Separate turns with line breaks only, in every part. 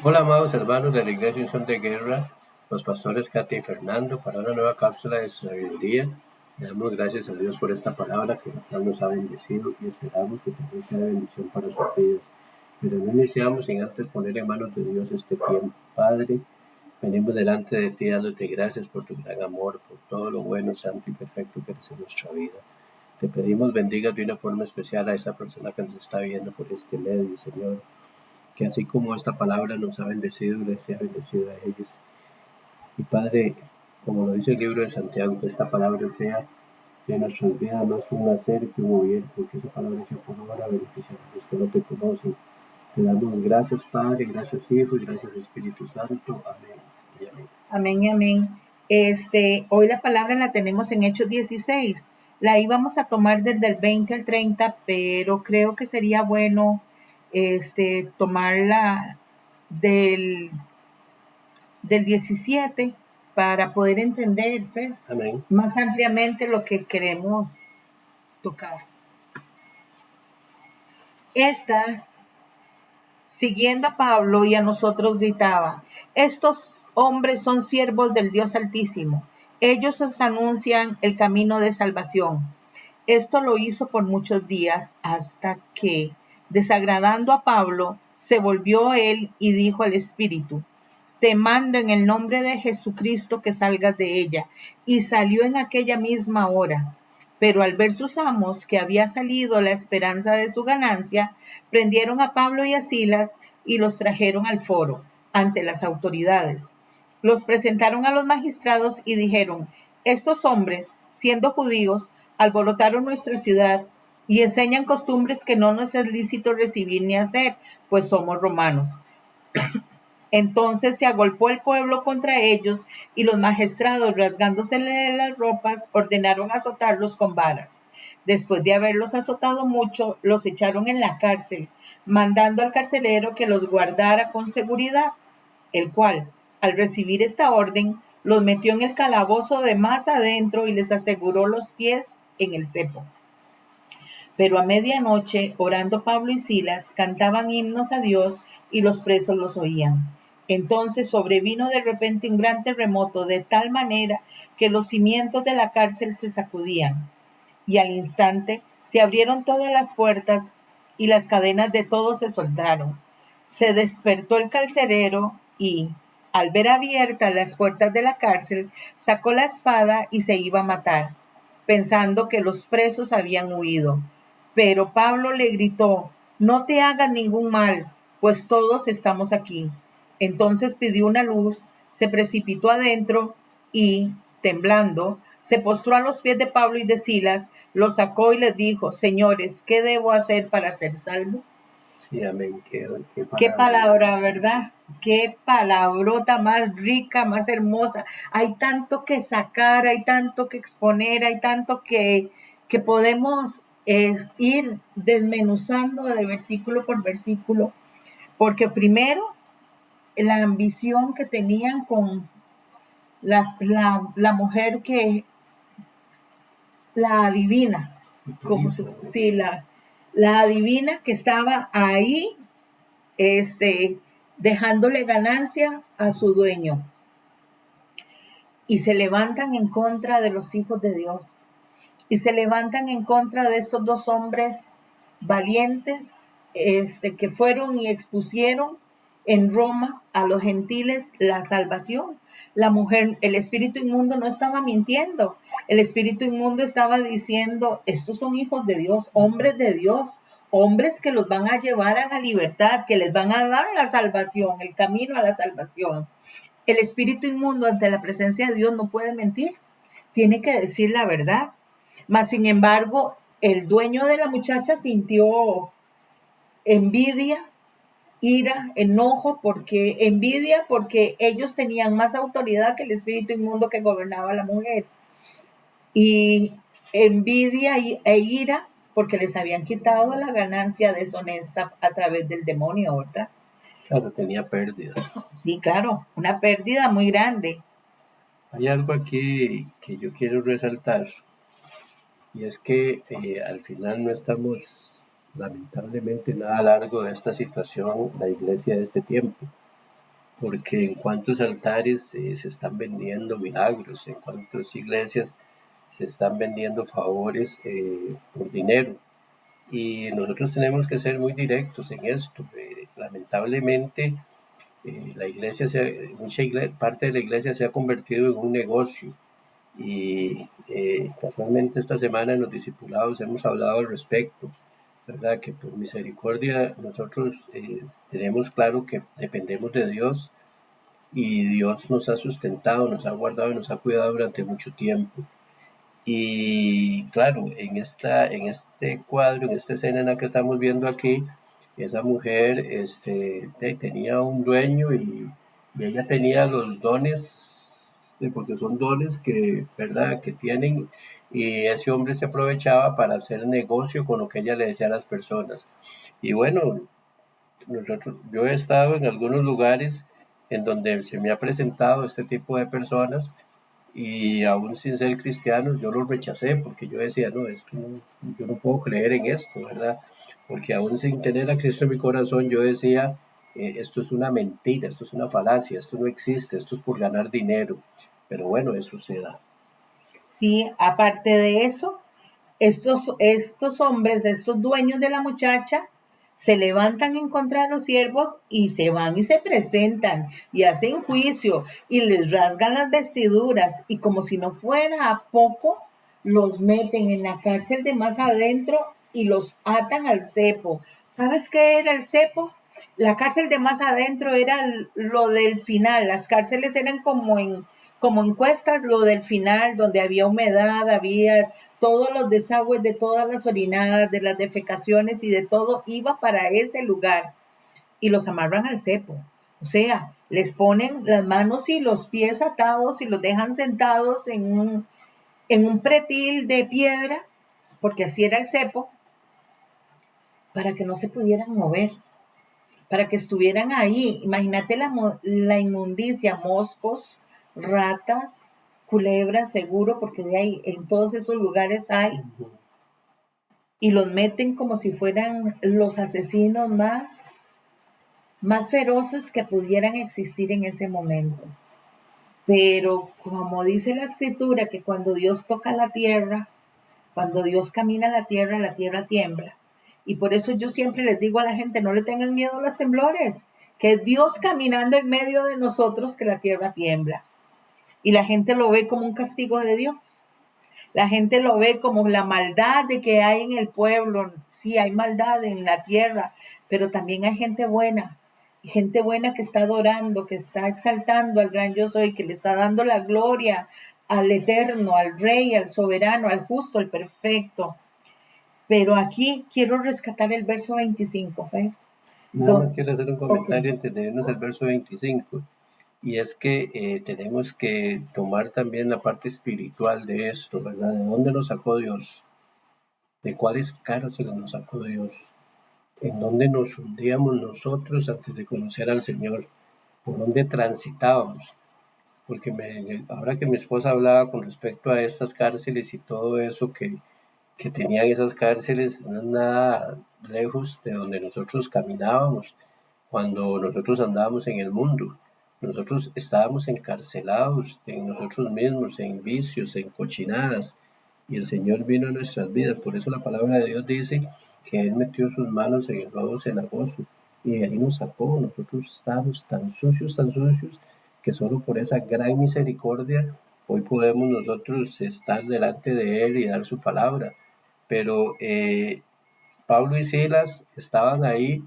Hola, amados hermanos de la Iglesia Son de Guerra, los pastores Katy y Fernando, para una nueva cápsula de sabiduría. Le damos gracias a Dios por esta palabra que nos ha bendecido y esperamos que también sea de bendición para sus vidas. Pero no iniciamos sin antes poner en manos de Dios este tiempo. Padre, venimos delante de ti dándote gracias por tu gran amor, por todo lo bueno, santo y perfecto que eres en nuestra vida. Te pedimos bendigas de una forma especial a esa persona que nos está viendo por este medio, Señor, que así como esta palabra nos ha bendecido, les sea bendecido a ellos. Y Padre, como lo dice el libro de Santiago, que esta palabra sea de nuestras vidas más un hacer que un oír, porque esa palabra sea por obra beneficiar a los que no te conocen. Te damos gracias, Padre, gracias, Hijo, y gracias, Espíritu Santo. Amén y amén.
Amén y amén. Hoy la palabra la tenemos en Hechos 16. La íbamos a tomar desde el 20 al 30, pero creo que sería bueno tomarla del 17 para poder entender, Fer,
Amén.
más ampliamente lo que queremos tocar. Esta, siguiendo a Pablo y a nosotros, gritaba: estos hombres son siervos del Dios Altísimo. Ellos os anuncian el camino de salvación. Esto lo hizo por muchos días hasta que, desagradando a Pablo, se volvió él y dijo al Espíritu: te mando en el nombre de Jesucristo que salgas de ella. Y salió en aquella misma hora. Pero al ver sus amos que había salido la esperanza de su ganancia, prendieron a Pablo y a Silas y los trajeron al foro ante las autoridades. Los presentaron a los magistrados y dijeron: estos hombres, siendo judíos, alborotaron nuestra ciudad y enseñan costumbres que no nos es lícito recibir ni hacer, pues somos romanos. Entonces se agolpó el pueblo contra ellos, y los magistrados, rasgándosele las ropas, ordenaron azotarlos con varas. Después de haberlos azotado mucho, los echaron en la cárcel, mandando al carcelero que los guardara con seguridad, el cual, al recibir esta orden, los metió en el calabozo de más adentro y les aseguró los pies en el cepo. Pero a medianoche, orando Pablo y Silas, cantaban himnos a Dios y los presos los oían. Entonces sobrevino de repente un gran terremoto, de tal manera que los cimientos de la cárcel se sacudían. Y al instante se abrieron todas las puertas y las cadenas de todos se soltaron. Se despertó el carcelero y, al ver abiertas las puertas de la cárcel, sacó la espada y se iba a matar, pensando que los presos habían huido. Pero Pablo le gritó: no te hagas ningún mal, pues todos estamos aquí. Entonces pidió una luz, se precipitó adentro y, temblando, se postró a los pies de Pablo y de Silas, los sacó y les dijo: señores, ¿qué debo hacer para ser salvo?
Sí, amén.
Qué palabra, ¿verdad? Qué palabrota más rica, más hermosa. Hay tanto que sacar, hay tanto que exponer, hay tanto que podemos ir desmenuzando de versículo por versículo, porque primero la ambición que tenían con la mujer que la adivina, como sí, la adivina que estaba ahí, dejándole ganancia a su dueño. Y se levantan en contra de los hijos de Dios. Y se levantan en contra de estos dos hombres valientes, que fueron y expusieron en Roma a los gentiles la salvación. La mujer, el espíritu inmundo no estaba mintiendo. El espíritu inmundo estaba diciendo: estos son hijos de Dios, hombres que los van a llevar a la libertad, que les van a dar la salvación, el camino a la salvación. El espíritu inmundo ante la presencia de Dios no puede mentir, tiene que decir la verdad. Mas, sin embargo, el dueño de la muchacha sintió envidia, ira, enojo, porque ellos tenían más autoridad que el espíritu inmundo que gobernaba a la mujer. Y envidia e ira porque les habían quitado la ganancia deshonesta a través del demonio, ¿verdad?
Claro, tenía pérdida.
Sí, claro, una pérdida muy grande.
Hay algo aquí que yo quiero resaltar, y es que al final no estamos lamentablemente nada largo de esta situación, la iglesia de este tiempo. porque en cuántos altares se están vendiendo milagros, en cuántas iglesias se están vendiendo favores por dinero. Y nosotros tenemos que ser muy directos en esto. Lamentablemente, la iglesia, parte de la iglesia se ha convertido en un negocio. Y casualmente esta semana en los discipulados hemos hablado al respecto, ¿verdad? Que por misericordia nosotros tenemos claro que dependemos de Dios y Dios nos ha sustentado, nos ha guardado y nos ha cuidado durante mucho tiempo. Y claro, en este cuadro, en esta escena en la que estamos viendo aquí, esa mujer tenía un dueño y ella tenía los dones, porque son dones que, ¿verdad?, que tienen, y ese hombre se aprovechaba para hacer negocio con lo que ella le decía a las personas. Y bueno, yo he estado en algunos lugares en donde se me ha presentado este tipo de personas y aún sin ser cristiano yo lo rechacé porque yo decía, no, yo no puedo creer en esto, ¿verdad? Porque aún sin tener a Cristo en mi corazón yo decía, esto es una mentira, esto es una falacia, esto no existe, esto es por ganar dinero. Pero bueno, eso se da.
Sí, aparte de eso, estos hombres, estos dueños de la muchacha, se levantan en contra de los siervos y se van y se presentan y hacen juicio y les rasgan las vestiduras y como si no fuera a poco, los meten en la cárcel de más adentro y los atan al cepo. ¿Sabes qué era el cepo? La cárcel de más adentro era lo del final. Las cárceles eran como en cuestas, lo del final, donde había humedad, había todos los desagües de todas las orinadas, de las defecaciones y de todo, iba para ese lugar y los amarran al cepo. O sea, les ponen las manos y los pies atados y los dejan sentados en un pretil de piedra, porque así era el cepo, para que no se pudieran mover, para que estuvieran ahí. Imagínate la inmundicia, moscos, ratas, culebras, seguro, porque de ahí en todos esos lugares hay, y los meten como si fueran los asesinos más feroces que pudieran existir en ese momento. Pero como dice la escritura, que cuando Dios toca la tierra, cuando Dios camina la tierra tiembla. Y por eso yo siempre les digo a la gente, no le tengan miedo a los temblores, que es Dios caminando en medio de nosotros que la tierra tiembla. Y la gente lo ve como un castigo de Dios. La gente lo ve como la maldad de que hay en el pueblo. Sí, hay maldad en la tierra, pero también hay gente buena que está adorando, que está exaltando al gran yo soy, que le está dando la gloria al eterno, al rey, al soberano, al justo, al perfecto. Pero aquí quiero rescatar el verso 25, ¿eh?
Nada más quiero hacer un
Okay.
comentario antes de irnos al verso 25. Y es que tenemos que tomar también la parte espiritual de esto, ¿verdad? ¿De dónde nos sacó Dios? ¿De cuáles cárceles nos sacó Dios? ¿En dónde nos hundíamos nosotros antes de conocer al Señor? ¿Por dónde transitábamos? Porque ahora que mi esposa hablaba con respecto a estas cárceles y todo eso que tenían esas cárceles, no es nada lejos de donde nosotros caminábamos cuando nosotros andábamos en el mundo. Nosotros estábamos encarcelados en nosotros mismos, en vicios, en cochinadas, y el Señor vino a nuestras vidas. Por eso la palabra de Dios dice que Él metió sus manos en el lodo cenagoso y de ahí nos sacó. Nosotros estábamos tan sucios, que solo por esa gran misericordia hoy podemos nosotros estar delante de Él y dar su palabra. Pero Pablo y Silas estaban ahí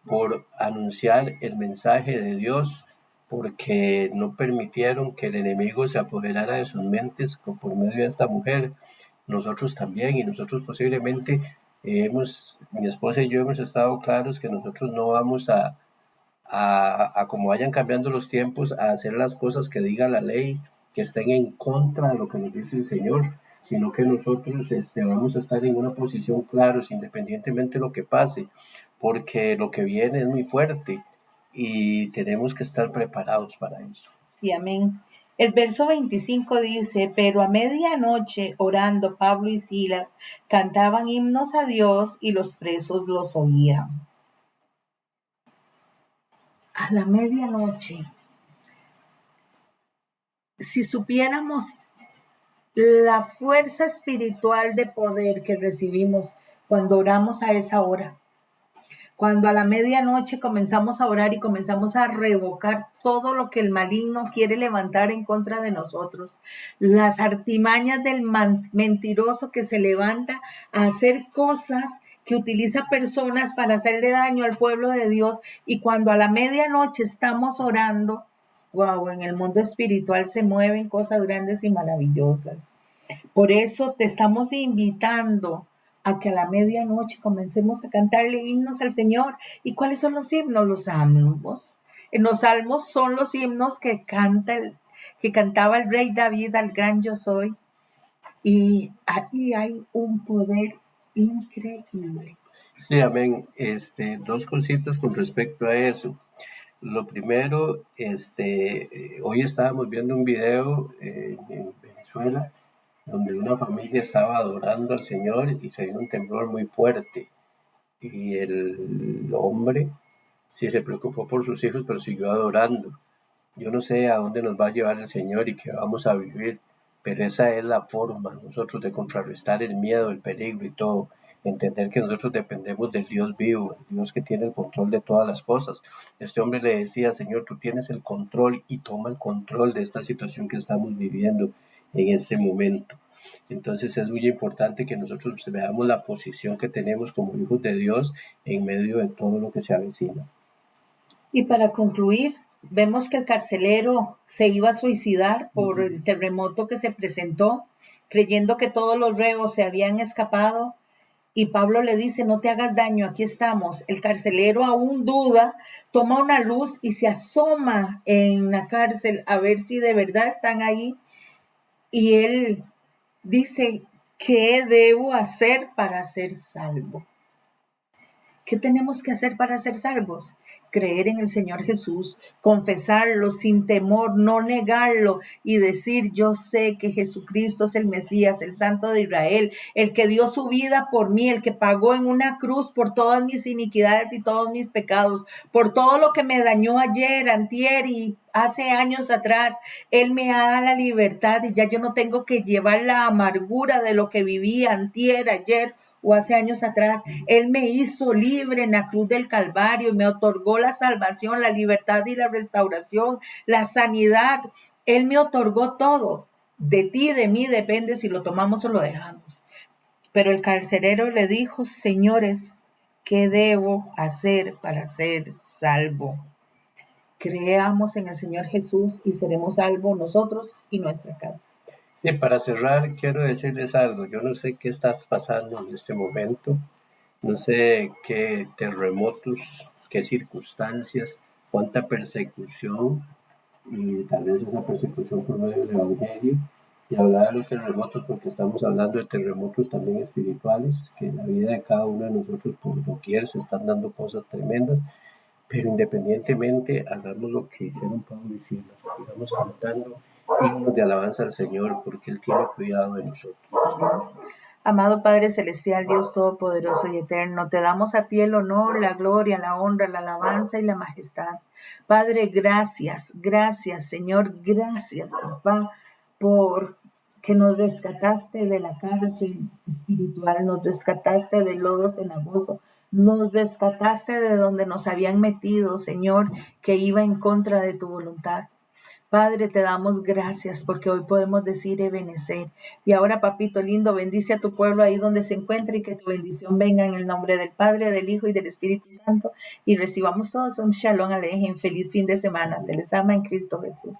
por anunciar el mensaje de Dios, porque no permitieron que el enemigo se apoderara de sus mentes por medio de esta mujer. Nosotros también, y nosotros posiblemente mi esposa y yo hemos estado claros que nosotros no vamos a como vayan cambiando los tiempos, a hacer las cosas que diga la ley, que estén en contra de lo que nos dice el Señor, sino que nosotros vamos a estar en una posición claros, independientemente de lo que pase, porque lo que viene es muy fuerte y tenemos que estar preparados para eso.
Sí, amén. El verso 25 dice, pero a medianoche, orando Pablo y Silas, cantaban himnos a Dios y los presos los oían. a la medianoche, si supiéramos la fuerza espiritual de poder que recibimos cuando oramos a esa hora, cuando a la medianoche comenzamos a orar y comenzamos a revocar todo lo que el maligno quiere levantar en contra de nosotros, las artimañas del mentiroso que se levanta a hacer cosas que utiliza personas para hacerle daño al pueblo de Dios, y cuando a la medianoche estamos orando, wow, en el mundo espiritual se mueven cosas grandes y maravillosas. Por eso te estamos invitando a que a la medianoche comencemos a cantarle himnos al Señor. ¿Y cuáles son los himnos? Los salmos. En los salmos son los himnos que cantaba el rey David al gran yo soy. Y ahí hay un poder increíble.
Sí, amén. Dos cositas con respecto a eso. Lo primero, hoy estábamos viendo un video en Venezuela donde una familia estaba adorando al Señor y se dio un temblor muy fuerte. Y el hombre sí se preocupó por sus hijos, pero siguió adorando. Yo no sé a dónde nos va a llevar el Señor y qué vamos a vivir, pero esa es la forma nosotros de contrarrestar el miedo, el peligro y todo. Entender que nosotros dependemos del Dios vivo, el Dios que tiene el control de todas las cosas. Este hombre le decía: Señor, tú tienes el control y toma el control de esta situación que estamos viviendo en este momento. Entonces es muy importante que nosotros veamos la posición que tenemos como hijos de Dios en medio de todo lo que se avecina.
Y para concluir, vemos que el carcelero se iba a suicidar por el terremoto que se presentó, creyendo que todos los reos se habían escapado. Y Pablo le dice: no te hagas daño, aquí estamos. El carcelero aún duda, toma una luz y se asoma en la cárcel a ver si de verdad están ahí. Y él dice: ¿qué debo hacer para ser salvo? ¿Qué tenemos que hacer para ser salvos? Creer en el Señor Jesús, confesarlo sin temor, no negarlo y decir: yo sé que Jesucristo es el Mesías, el Santo de Israel, el que dio su vida por mí, el que pagó en una cruz por todas mis iniquidades y todos mis pecados, por todo lo que me dañó ayer, antier y hace años atrás. Él me da la libertad y ya yo no tengo que llevar la amargura de lo que viví antier, ayer o hace años atrás. Él me hizo libre en la cruz del Calvario y me otorgó la salvación, la libertad y la restauración, la sanidad. Él me otorgó todo. De ti, de mí depende si lo tomamos o lo dejamos. Pero el carcelero le dijo: señores, ¿qué debo hacer para ser salvo? Creamos en el Señor Jesús y seremos salvos nosotros y nuestra casa.
Sí, para cerrar, quiero decirles algo. Yo no sé qué estás pasando en este momento, no sé qué terremotos, qué circunstancias, cuánta persecución, y tal vez esa persecución por medio del Evangelio. Y hablar de los terremotos porque estamos hablando de terremotos también espirituales, que en la vida de cada uno de nosotros por doquier se están dando cosas tremendas. Pero independientemente, hagamos lo que hicieron Pablo y Silas, sigamos cantando himnos de alabanza al Señor, porque Él tiene cuidado de nosotros.
Amado Padre Celestial, Dios Todopoderoso y Eterno, te damos a ti el honor, la gloria, la honra, la alabanza y la majestad. Padre, gracias, gracias, Señor, gracias, papá, por que nos rescataste de la cárcel espiritual, nos rescataste del lodo cenagoso, nos rescataste de donde nos habían metido, Señor, que iba en contra de tu voluntad. Padre, te damos gracias porque hoy podemos decir Ebenezer. Y ahora, papito lindo, bendice a tu pueblo ahí donde se encuentre y que tu bendición venga en el nombre del Padre, del Hijo y del Espíritu Santo. Y recibamos todos un shalom alejem. Feliz fin de semana. Se les ama en Cristo Jesús.